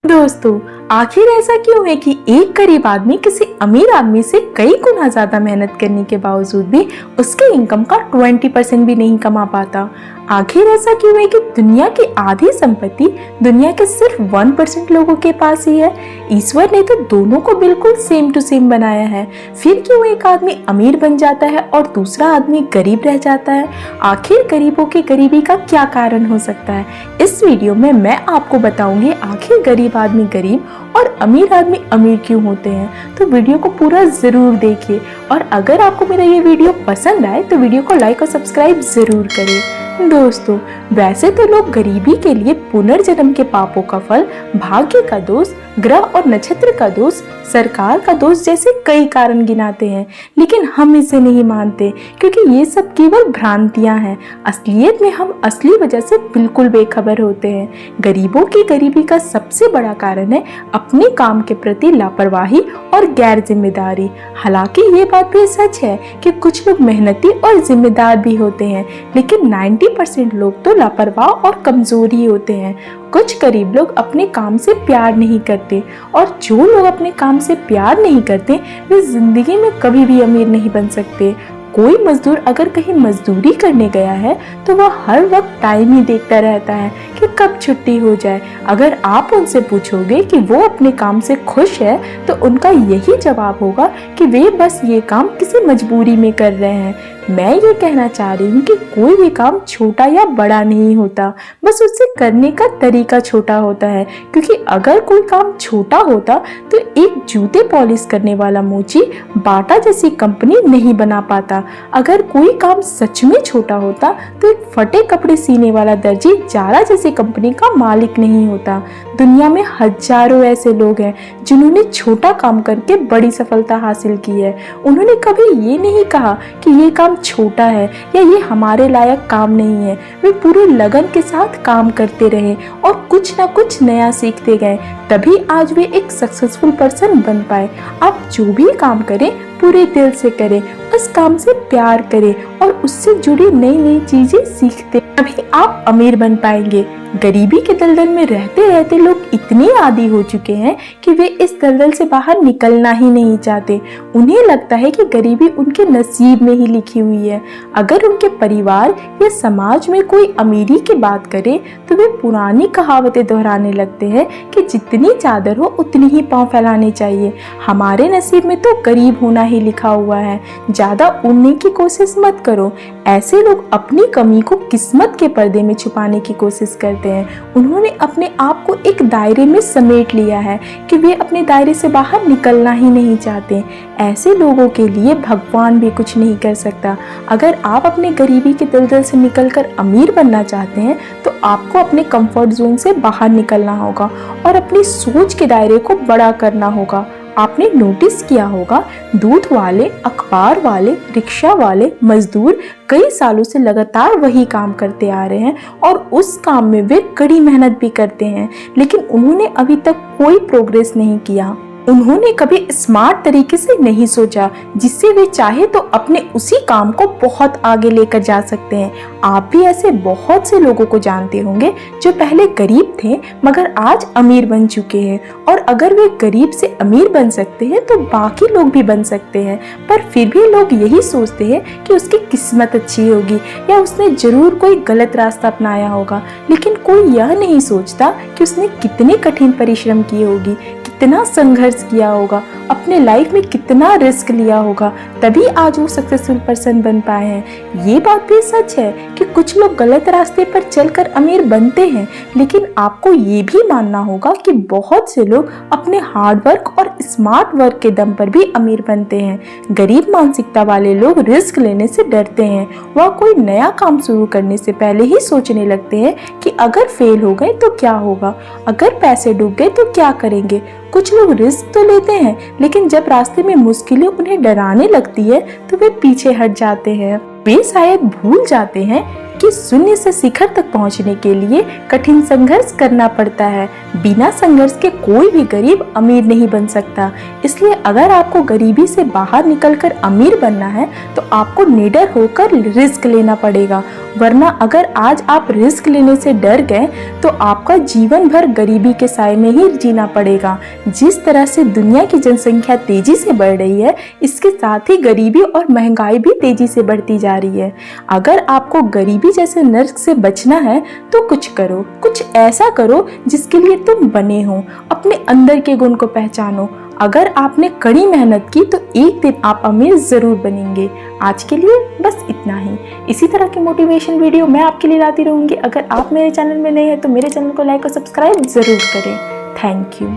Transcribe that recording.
दोस्तों, आखिर ऐसा क्यों है कि एक गरीब आदमी किसी अमीर आदमी से कई गुना ज्यादा मेहनत करने के बावजूद भी उसके इनकम का 20% भी नहीं कमा पाता। आखिर ऐसा क्यों है कि दुनिया की आधी संपत्ति दुनिया के सिर्फ 1% लोगों के पास ही है। ईश्वर ने तो दोनों को बिल्कुल सेम टू सेम बनाया है, फिर क्यों एक आदमी अमीर बन जाता है और दूसरा आदमी गरीब रह जाता है? आखिर गरीबों की गरीबी का क्या कारण हो सकता है? इस वीडियो में मैं आपको बताऊंगी आखिर गरीब आदमी गरीब और अमीर आदमी अमीर क्यों होते हैं। तो वीडियो को पूरा जरूर देखिए और अगर आपको मेरा ये वीडियो पसंद आए तो वीडियो को लाइक और सब्सक्राइब जरूर करें। दोस्तों, वैसे तो लोग गरीबी के लिए पुनर्जन्म के पापों का फल, भाग्य का दोष, ग्रह और नक्षत्र का दोष, सरकार का दोष जैसे कई कारण गिनाते हैं, लेकिन हम इसे नहीं मानते क्योंकि ये सब केवल भ्रांतियां हैं। असलियत में हम असली वजह से बिल्कुल बेखबर होते हैं। गरीबों की गरीबी का सबसे बड़ा कारण है अपने काम के प्रति लापरवाही और गैर जिम्मेदारी। हालांकि ये बात भी सच है कि कुछ लोग मेहनती और जिम्मेदार भी होते हैं, लेकिन 90% लोग तो लापरवाह और कमजोर ही होते हैं। कुछ गरीब लोग अपने काम से प्यार नहीं करते और जो लोग अपने काम से प्यार नहीं करते वे जिंदगी में कभी भी अमीर नहीं बन सकते। कोई मजदूर अगर कहीं मजदूरी करने गया है तो वह हर वक्त टाइम ही देखता रहता है कि कब छुट्टी हो जाए। अगर आप उनसे पूछोगे कि वो अपने काम से खुश है तो उनका यही जवाब होगा कि वे बस ये काम किसी मजबूरी में कर रहे हैं। मैं ये कहना चाह रही हूँ कि कोई भी काम छोटा या बड़ा नहीं होता, बस उससे करने का तरीका छोटा होता है। क्योंकि अगर कोई काम छोटा होता तो एक जूते पॉलिश करने वाला मोची बाटा जैसी कंपनी नहीं बना पाता। अगर कोई काम सच में छोटा होता तो एक फटे कपड़े सीने वाला दर्जी जारा जैसी कंपनी का मालिक नहीं होता। दुनिया में हजारों ऐसे लोग हैं जिन्होंने छोटा काम करके बड़ी सफलता हासिल की है। उन्होंने कभी ये नहीं कहा कि ये काम छोटा है या ये हमारे लायक काम नहीं है। वे पूरे लगन के साथ काम करते रहे और कुछ ना कुछ नया सीखते गए, तभी आज वे एक सक्सेसफुल पर्सन बन पाए। आप जो भी काम करें पूरे दिल से करें, उस काम से प्यार करें और उससे जुड़ी नई नई चीजें सीखते, तभी आप अमीर बन पाएंगे। गरीबी के दलदल में रहते रहते लोग इतने आदी हो चुके हैं कि वे इस दलदल से बाहर निकलना ही नहीं चाहते। उन्हें लगता है कि गरीबी उनके नसीब में ही लिखी हुई है। अगर उनके परिवार या समाज में कोई अमीरी की बात करे तो वे पुरानी कहावतें दोहराने लगते हैं कि जितनी चादर हो उतनी ही पांव फैलाने चाहिए। हमारे नसीब में तो गरीब होना ही लिखा हुआ है, ज्यादा उड़ने की कोशिश मत करो। ऐसे लोग अपनी कमी को किस्मत के पर्दे में छुपाने की कोशिश करते हैं। उन्होंने अपने आप को एक दायरे में समेट लिया है कि वे अपने दायरे से बाहर निकलना ही नहीं चाहते। ऐसे लोगों के लिए भगवान भी कुछ नहीं कर सकता। अगर आप अपने गरीबी के दलदल से निकलकर अमीर बनना चाहते हैं तो आपको अपने कंफर्ट जोन से बाहर निकलना होगा और अपनी सोच के दायरे को बड़ा करना होगा। आपने नोटिस किया होगा, दूध वाले, अखबार वाले, रिक्शा वाले, मजदूर कई सालों से लगातार वही काम करते आ रहे हैं और उस काम में वे कड़ी मेहनत भी करते हैं, लेकिन उन्होंने अभी तक कोई प्रोग्रेस नहीं किया। उन्होंने कभी स्मार्ट तरीके से नहीं सोचा जिससे वे चाहे तो अपने उसी काम को बहुत आगे लेकर जा सकते हैं। आप भी ऐसे बहुत से लोगों को जानते होंगे जो पहले गरीब थे मगर आज अमीर बन चुके हैं, और अगर वे गरीब से अमीर बन सकते हैं तो बाकी लोग भी बन सकते हैं। पर फिर भी लोग यही सोचते हैं कि उसकी किस्मत अच्छी होगी या उसने जरूर कोई गलत रास्ता अपनाया होगा, लेकिन कोई यह नहीं सोचता कि उसने कितने कठिन परिश्रम किए होगी, कितना संघर्ष किया होगा, अपने लाइफ में कितना रिस्क लिया होगा, तभी आज वो सक्सेसफुल पर्सन बन पाए हैं। ये बात भी सच है कि कुछ लोग गलत रास्ते पर चलकर अमीर बनते हैं, लेकिन आपको ये भी मानना होगा कि बहुत से लोग अपने हार्ड वर्क और स्मार्ट वर्क के दम पर भी अमीर बनते हैं। गरीब मानसिकता वाले लोग रिस्क लेने से डरते हैं। वह कोई नया काम शुरू करने से पहले ही सोचने लगते हैं कि अगर फेल हो गए तो क्या होगा, अगर पैसे डूब गए तो क्या करेंगे। कुछ लोग रिस्क तो लेते हैं, लेकिन जब रास्ते में मुश्किलें उन्हें डराने लगती है तो वे पीछे हट जाते हैं। वे शायद भूल जाते हैं जबकि शून्य से शिखर तक पहुंचने के लिए कठिन संघर्ष करना पड़ता है। बिना संघर्ष के कोई भी गरीब अमीर नहीं बन सकता। इसलिए अगर आपको गरीबी से बाहर निकलकर अमीर बनना है तो आपको निडर होकर रिस्क लेना पड़ेगा, वरना अगर आज आप रिस्क लेने से डर गए तो आपका जीवन भर गरीबी के साए में ही जीना पड़ेगा। जिस तरह से दुनिया की जनसंख्या तेजी से बढ़ रही है, इसके साथ ही गरीबी और महंगाई भी तेजी से बढ़ती जा रही है। अगर आपको गरीबी जैसे नर्क से बचना है तो कुछ करो, कुछ ऐसा करो जिसके लिए तुम बने हो। अपने अंदर के गुण को पहचानो। अगर आपने कड़ी मेहनत की तो एक दिन आप अमीर जरूर बनेंगे। आज के लिए बस इतना ही। इसी तरह की मोटिवेशन वीडियो मैं आपके लिए लाती रहूंगी। अगर आप मेरे चैनल में नए हैं तो मेरे चैनल को लाइक और सब्सक्राइब जरूर करें। Thank you.